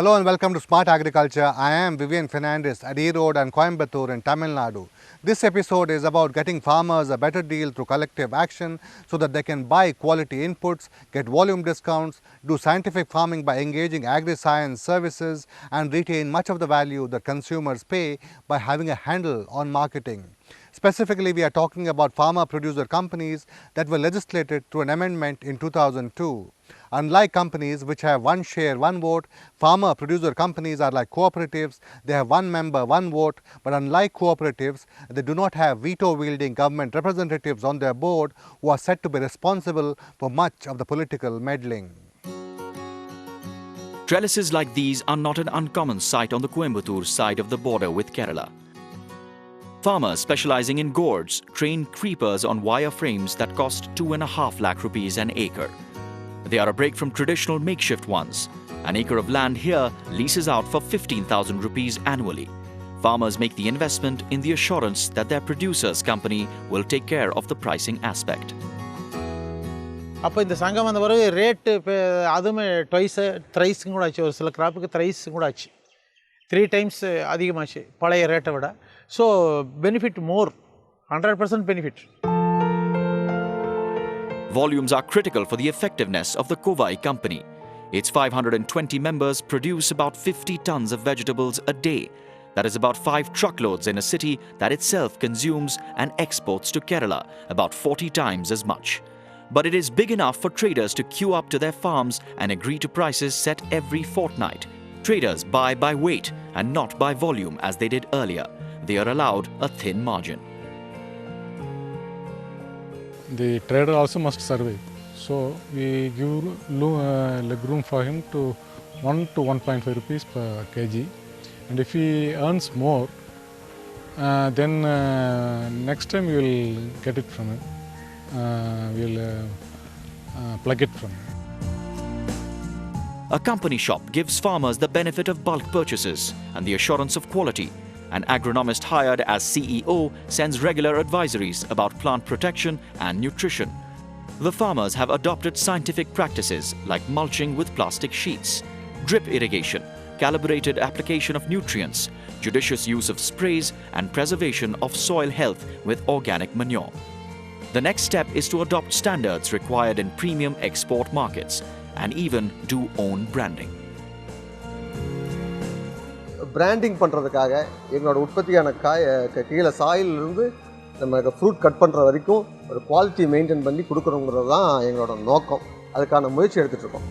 Hello and welcome to Smart Agriculture. I am Vivian Fernandez at E-Road and Coimbatore in Tamil Nadu. This episode is about getting farmers a better deal through collective action so that they can buy quality inputs, get volume discounts, do scientific farming by engaging agri-science services and retain much of the value that consumers pay by having a handle on marketing. Specifically, we are talking about farmer-producer companies that were legislated through an amendment in 2002. Unlike companies which have one share, one vote, farmer-producer companies are like cooperatives. They have one member, one vote, but unlike cooperatives, they do not have veto-wielding government representatives on their board who are said to be responsible for much of the political meddling. Trellises like these are not an uncommon sight on the Coimbatore side of the border with Kerala. Farmers specializing in gourds train creepers on wire frames that cost 2.5 lakh rupees an acre. They are a break from traditional makeshift ones. An acre of land here leases out for 15,000 rupees annually. Farmers make the investment in the assurance that their producer's company will take care of the pricing aspect. அப்போ இந்த சங்கம் வந்த பிறகு rate அதுவுமே த்ரைஸும் கூட ஆச்சு, ஒரு சில கிராப்புக்கு த்ரைஸும் கூட ஆச்சு, 3 times அதிகமாச்சு பழைய ரேட்டை விட. So benefit more, 100% benefit. Volumes are critical for the effectiveness of the Kovai company. Its 520 members produce about 50 tons of vegetables a day. That is about 5 truckloads in a city that itself consumes and exports to Kerala about 40 times as much. But it is big enough for traders to queue up to their farms and agree to prices set every fortnight. Traders buy by weight and not by volume as they did earlier. They are allowed a thin margin. The trader also must survive. So we give leg room for him to 1 to 1.5 rupees per kg. And if he earns more, then next time we will get it from him. We will plug it from him. A company shop gives farmers the benefit of bulk purchases and the assurance of quality. An agronomist hired as CEO sends regular advisories about plant protection and nutrition. The farmers have adopted scientific practices like mulching with plastic sheets, drip irrigation, calibrated application of nutrients, judicious use of sprays, and preservation of soil health with organic manure. The next step is to adopt standards required in premium export markets and even do own branding. Branding பண்ணுறதுக்காக எங்களோட உற்பத்தியான கீழே சாயிலிருந்து நம்ம fruit cut பண்ணுற வரைக்கும் ஒரு quality maintain பண்ணி கொடுக்குறோங்கிறது தான் எங்களோட நோக்கம். அதுக்கான முயற்சி எடுத்துகிட்ருக்கோம்.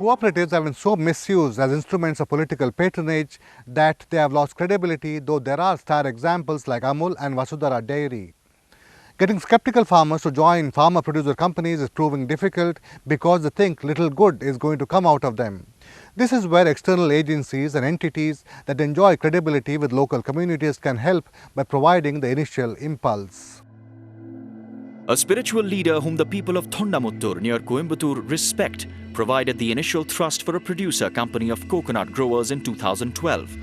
Cooperatives have been so misused as instruments of political patronage that they have lost credibility, though there are star examples like Amul and Vasudhara Dairy. Getting skeptical farmers to join farmer-producer companies is proving difficult because they think little good is going to come out of them. This is where external agencies and entities that enjoy credibility with local communities can help by providing the initial impulse. A spiritual leader whom the people of Thondamuttur near Coimbatore respect provided the initial thrust for a producer company of coconut growers in 2012.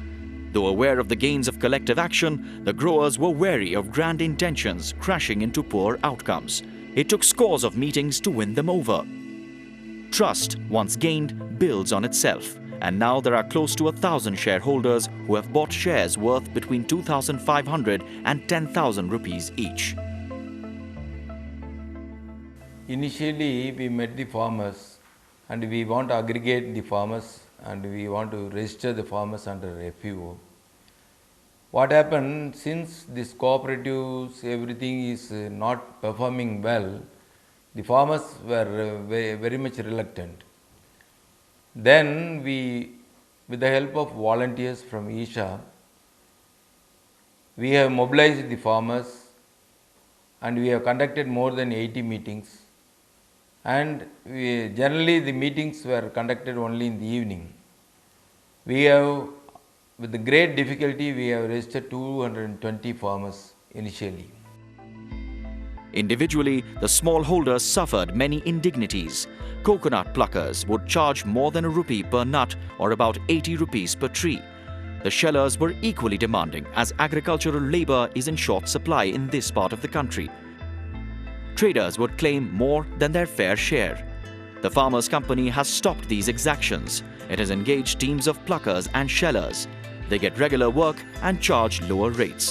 Though aware of the gains of collective action, the growers were wary of grand intentions crashing into poor outcomes. It took scores of meetings to win them over. Trust, once gained, builds on itself, and now there are close to 1,000 shareholders who have bought shares worth between 2,500 and 10,000 rupees each. Initially, we met the farmers and we want to aggregate the farmers and we want to register the farmers under FPO. What happened, since these cooperatives, everything is not performing well, the farmers were very much reluctant. Then we, with the help of volunteers from Isha, we have mobilized the farmers and we have conducted more than 80 meetings. And generally the meetings were conducted only in the evening. We have, with great difficulty, we have registered 220 farmers initially. Individually, the smallholders suffered many indignities. Coconut pluckers would charge more than ₹1 per nut or about 80 rupees per tree. The shellers were equally demanding as agricultural labour is in short supply in this part of the country. traders would claim more than their fair share. The Farmers' Company has stopped these exactions. It has engaged teams of pluckers and shellers. They get regular work and charge lower rates.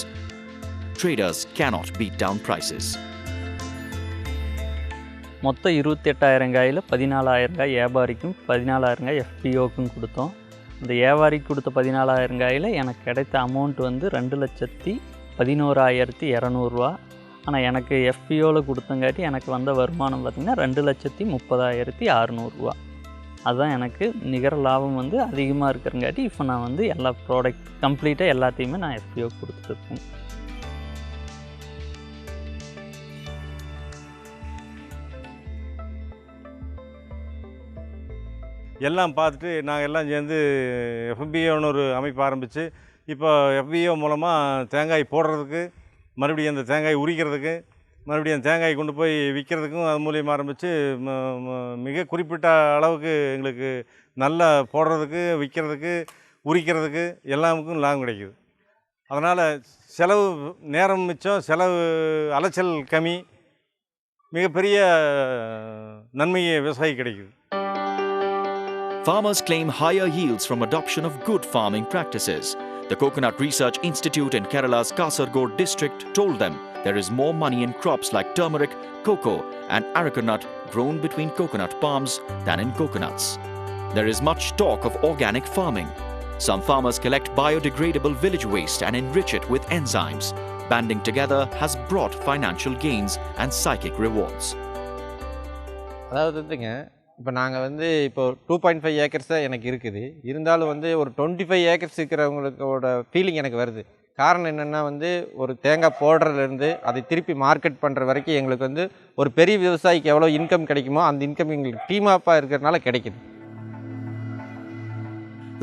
Traders cannot beat down prices. மொத்தம் 28,000 coil 14,000 காய் வியாபாரிக்கும் 14,000 காய் எஃபிஓக்கும் கொடுத்தோம். இந்த வியாபாரிக்கு கொடுத்த 14,000 coil எனக்கு கிடைத்த amount வந்து 2,11,200 ரூபா. ஆனால் எனக்கு எஃபிஓவில் கொடுத்தங்காட்டி எனக்கு வந்த வருமானம் பார்த்திங்கன்னா 2,30,600 ரூபா. அதுதான் எனக்கு நிகர லாபம் வந்து அதிகமாக இருக்கிறங்காட்டி இப்போ நான் வந்து எல்லா ப்ராடக்ட் கம்ப்ளீட்டாக எல்லாத்தையுமே நான் எஃபிஓ கொடுத்துட்ருக்கேன். எல்லாம் பார்த்துட்டு நாங்கள் எல்லாம் சேர்ந்து எஃபிஓன்னு ஒரு அமைப்பு ஆரம்பித்து இப்போ எஃபிஓ மூலமாக தேங்காய் போடுறதுக்கு, மறுபடியும் அந்த தேங்காய் உரிக்கிறதுக்கு, மறுபடியும் அந்த தேங்காய் கொண்டு போய் விற்கிறதுக்கும் அது மூலியமாக ஆரம்பித்து மிக குறிப்பிட்ட அளவுக்கு எங்களுக்கு நல்லா போடுறதுக்கு, விற்கிறதுக்கு, உரிக்கிறதுக்கு எல்லாமுக்கும் லாபம் கிடைக்குது. அதனால் செலவு நேரம் மிச்சம், செலவு அலைச்சல் கம்மி, மிகப்பெரிய நன்மையை விவசாயி கிடைக்குது. Farmers claim higher yields from adoption of good farming practices. The Coconut Research Institute in Kerala's Kasaragod district told them there is more money in crops like turmeric, cocoa and arecanut grown between coconut palms than in coconuts. There is much talk of organic farming. Some farmers collect biodegradable village waste and enrich it with enzymes. Banding together has brought financial gains and psychic rewards. இப்போ நாங்கள் வந்து இப்போ 2.5 acres தான் எனக்கு இருக்குது. இருந்தாலும் வந்து ஒரு 25 ஏக்கர்ஸ் இருக்கிறவங்களோட ஃபீலிங் எனக்கு வருது. காரணம் என்னென்னா வந்து ஒரு தேங்காய் போடுறதுலேருந்து அதை திருப்பி மார்க்கெட் பண்ணுற வரைக்கும் எங்களுக்கு வந்து ஒரு பெரிய விவசாயிக்கு எவ்வளோ இன்கம் கிடைக்குமோ அந்த இன்கம் எங்களுக்கு டீமாப்பாக இருக்கிறதுனால கிடைக்குது.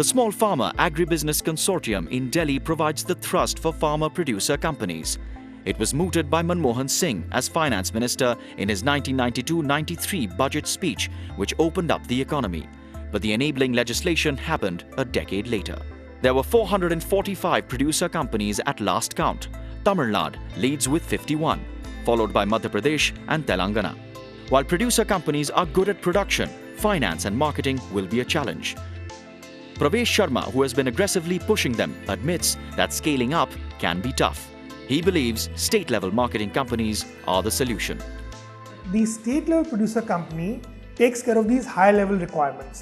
The Small Farmer Agribusiness Consortium in Delhi provides the thrust for farmer-producer companies. It was mooted by Manmohan Singh as finance minister in his 1992-93 budget speech, which opened up the economy. But the enabling legislation happened a decade later. There were 445 producer companies at last count. Tamil Nadu leads with 51, followed by Madhya Pradesh and Telangana. While producer companies are good at production, finance and marketing will be a challenge. Pravesh Sharma, who has been aggressively pushing them, admits that scaling up can be tough. He believes state-level marketing companies are the solution. The state-level producer company takes care of these high-level requirements,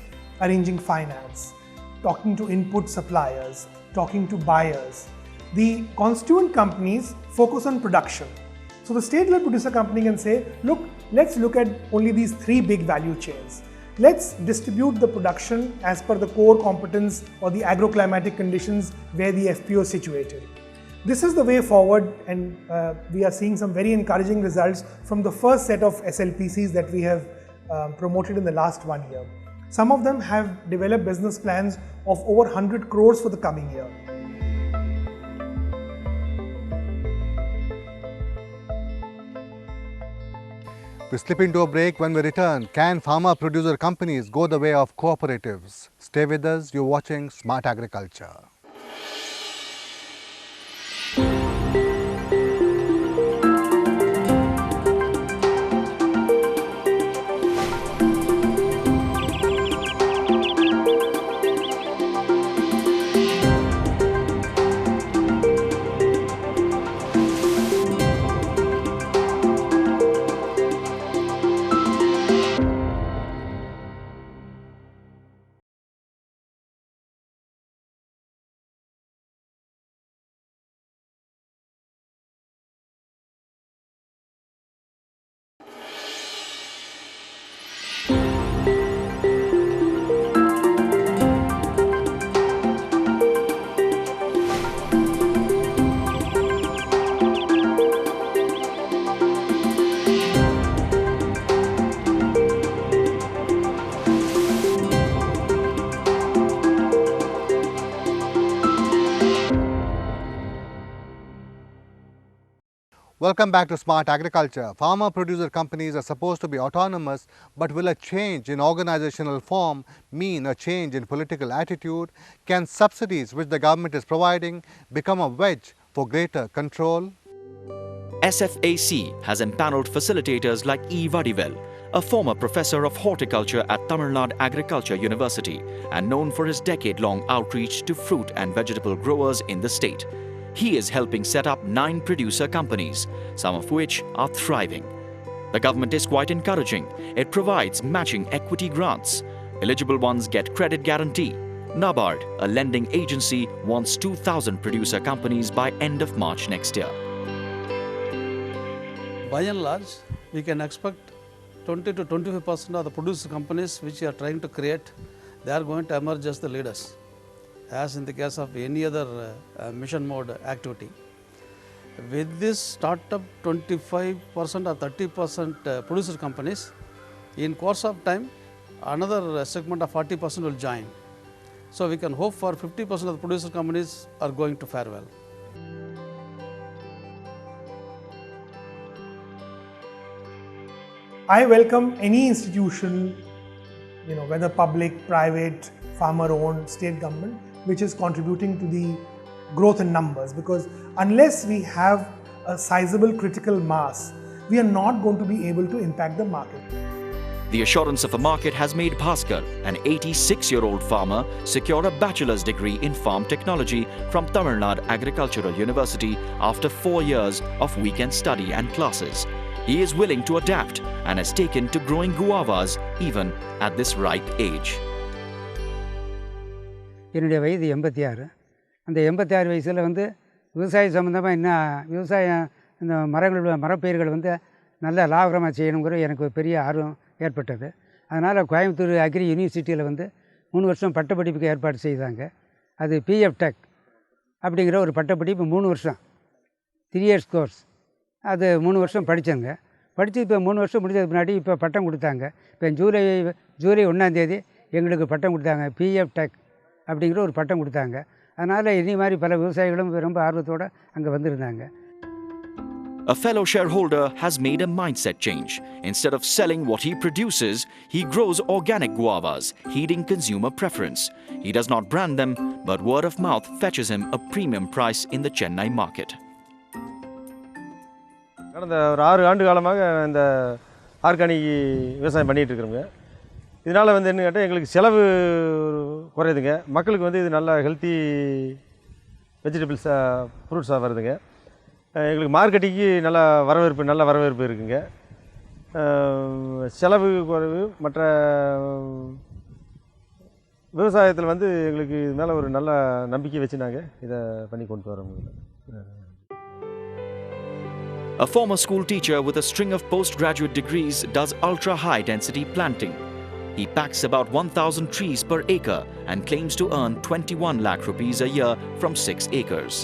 arranging finance, talking to input suppliers, talking to buyers. The constituent companies focus on production. So the state-level producer company can say, look, let's look at only these 3 big value chains. Let's distribute the production as per the core competence or the agroclimatic conditions where the FPO is situated. This is the way forward, and we are seeing some very encouraging results from the first set of SLPCs that we have promoted in the last 1 year. Some of them have developed business plans of over 100 crores for the coming year. We slip into a break. When we return, can farmer-producer companies go the way of cooperatives? Stay with us. You're watching Smart Agriculture. Welcome back to Smart Agriculture. Farmer-producer companies are supposed to be autonomous, but will a change in organizational form mean a change in political attitude? Can subsidies which the government is providing become a wedge for greater control? SFAC has empaneled facilitators like E. Vadivel, a former professor of horticulture at Tamil Nadu Agriculture University and known for his decade-long outreach to fruit and vegetable growers in the state. He is helping set up 9 producer companies, some of which are thriving. The government is quite encouraging. It provides matching equity grants. Eligible ones get credit guarantee. NABARD, a lending agency, wants 2,000 producer companies by end of March next year. By and large, we can expect 20 to 25% of the producer companies which we are trying to create, they are going to emerge as the leaders, as in the case of any other mission mode activity. With this startup 25% or 30% producer companies, in course of time, another segment of 40% will join. So we can hope for 50% of the producer companies are going to fare well. I welcome any institution, whether public, private, farmer-owned, state government, which is contributing to the growth in numbers, because unless we have a sizable critical mass, we are not going to be able to impact the market. The assurance of a market has made Bhaskar, an 86-year-old farmer, secure a bachelor's degree in farm technology from Tamil Nadu Agricultural University after 4 years of weekend study and classes. He is willing to adapt and has taken to growing guavas even at this ripe age. என்னுடைய வயது 86. அந்த 86 வயசில் விவசாய சம்மந்தமாக விவசாயம் இந்த மரப்பயிர்கள் நல்ல லாபகரமாக செய்யணுங்கிற எனக்கு பெரிய ஆர்வம் ஏற்பட்டது. அதனால் கோயம்புத்தூர் அக்ரி யூனிவர்சிட்டியில் 3 வருஷம் பட்டப்படிப்புக்கு ஏற்பாடு செய்தாங்க. அது பிஎஃப் டெக் அப்படிங்கிற ஒரு பட்டப்படிப்பு 3 வருஷம் 3 இயர்ஸ் கோர்ஸ். அது 3 வருஷம் படித்தேங்க. படித்து இப்போ 3 வருஷம் முடிஞ்சதுக்கு பின்னாடி இப்போ பட்டம் கொடுத்தாங்க. இப்போ ஜூலை 1ஆம் தேதி எங்களுக்கு பட்டம் கொடுத்தாங்க. பிஎஃப் டெக் அப்படிங்கிற ஒரு பட்டம் கொடுத்தாங்க. அதனால் இனி மாதிரி பல விவசாயிகளும் ரொம்ப ஆர்வத்தோடு அங்கே வந்திருந்தாங்க. A fellow shareholder has made a mindset change. Instead of selling what he produces, he grows organic guavas, heeding consumer preference. He does not brand them, but word of mouth fetches him a premium price in the Chennai market. கடந்த ஒரு 6 ஆண்டு காலமாக இந்த organic விவசாயம் பண்ணிகிட்டு இருக்கிறோங்க. இதனால் என்ன கேட்டால் எங்களுக்கு செலவு குறையுதுங்க. மக்களுக்கு இது நல்ல ஹெல்த்தி வெஜிடபிள்ஸாக ஃப்ரூட்ஸாக வருதுங்க. எங்களுக்கு மார்க்கெட்டிங்கு நல்ல வரவேற்பு இருக்குங்க. செலவு குறைவு. மற்ற விவசாயத்தில் எங்களுக்கு இது மேலே ஒரு நல்ல நம்பிக்கை வச்சு நாங்கள் இதை பண்ணி கொண்டு வரோம். A former school teacher with a string of postgraduate degrees does ultra-high density planting. He packs about 1,000 trees per acre and claims to earn 21 lakh rupees a year from 6 acres.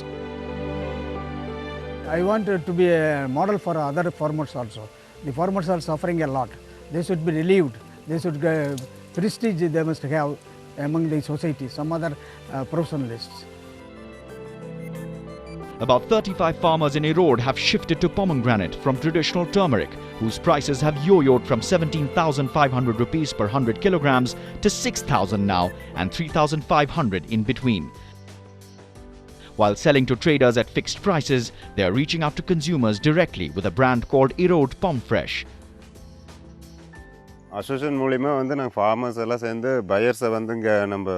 I want to be a model for other farmers also. The farmers are suffering a lot. They should be relieved. They should prestige they must have among the society, some other professionalists. About 35 farmers in Erode have shifted to pomegranate from traditional turmeric, whose prices have yo-yoed from 17,500 rupees per 100 kilograms to 6,000 now and 3,500 in between. While selling to traders at fixed prices, they are reaching out to consumers directly with a brand called Erode Pom Fresh. Association மூலிமா நாங்கள் farmers எல்லாம் சேர்ந்து பையர்ஸை இங்கே நம்ம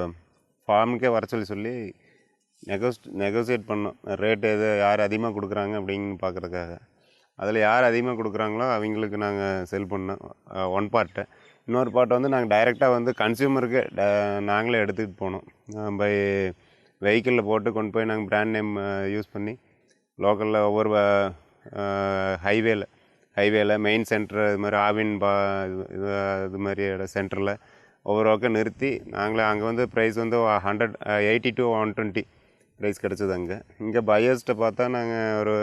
ஃபார்முக்கே வர சொல்லி negotiate பண்ணோம். Rate யார் அதிகமாக கொடுக்குறாங்க அப்படின்னு பார்க்குறதுக்காக. அதில் யார் அதிகமாக கொடுக்குறாங்களோ அவங்களுக்கு நாங்கள் செல் பண்ணோம் ஒன் பார்ட்டு. இன்னொரு பார்ட்டை நாங்கள் டைரெக்டாக கன்சியூமருக்கு நாங்களே எடுத்துகிட்டு போனோம். பை வெஹிக்கிளில் போட்டு கொண்டு போய் நாங்கள் பிராண்ட் நேம் யூஸ் பண்ணி லோக்கலில் ஒவ்வொரு ஹைவேல மெயின் சென்டர் இது மாதிரி ஆவின் இது மாதிரி சென்டரில் ஒவ்வொரு பக்கம் நிறுத்தி நாங்களே அங்கே ப்ரைஸ் 180 to 120 ப்ரைஸ் கிடச்சிது. இங்கே பையர்ஸ்ட்டை பார்த்தா நாங்கள் ஒரு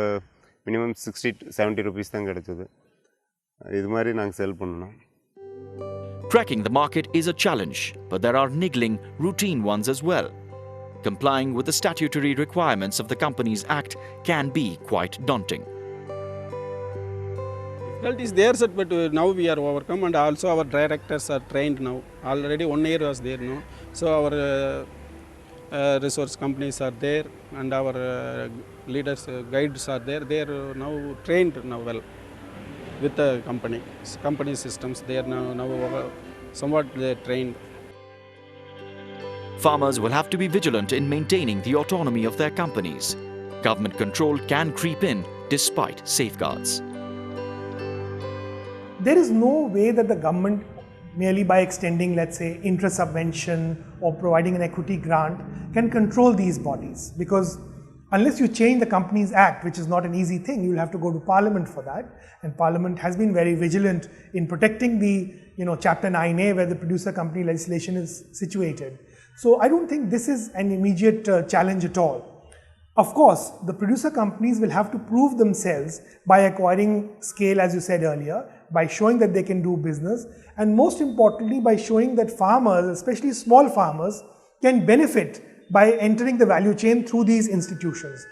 மினிமம் 60 to 70 rupees தான் கிடச்சிது. இது மாதிரி நாங்கள் செல் பண்ணணும். Cracking the market is a challenge, but there are niggling, routine ones as well. Complying with the statutory requirements of the Companies Act can be quite daunting. Difficulties there, sir, but now we are overcome, and also our directors are trained now. Already 1 year was there now, so our resource companies are there, and our leaders, guides are there. They are now trained now well with the company systems. They are now somewhat they are trained. Farmers will have to be vigilant in maintaining the autonomy of their companies. Government control can creep in despite safeguards. There is no way that the government, merely by extending, let's say, interest subvention or providing an equity grant, can control these bodies, because unless you change the Companies Act, which is not an easy thing, you'll have to go to Parliament for that, and Parliament has been very vigilant in protecting the Chapter 9A where the producer company legislation is situated. So I don't think this is an immediate challenge at all. Of course, the producer companies will have to prove themselves by acquiring scale, as you said earlier, by showing that they can do business, and most importantly by showing that farmers, especially small farmers, can benefit by entering the value chain through these institutions.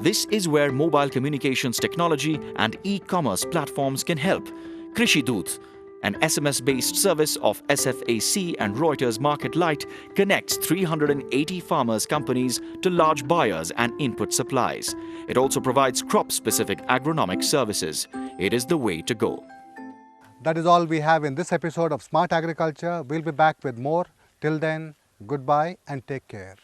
This is where mobile communications technology and e-commerce platforms can help. Krishi Doot, an SMS-based service of SFAC and Reuters Market Lite, connects 380 farmers' companies to large buyers and input supplies. It also provides crop-specific agronomic services. It is the way to go. That is all we have in this episode of Smart Agriculture. We'll be back with more. Till then, goodbye and take care.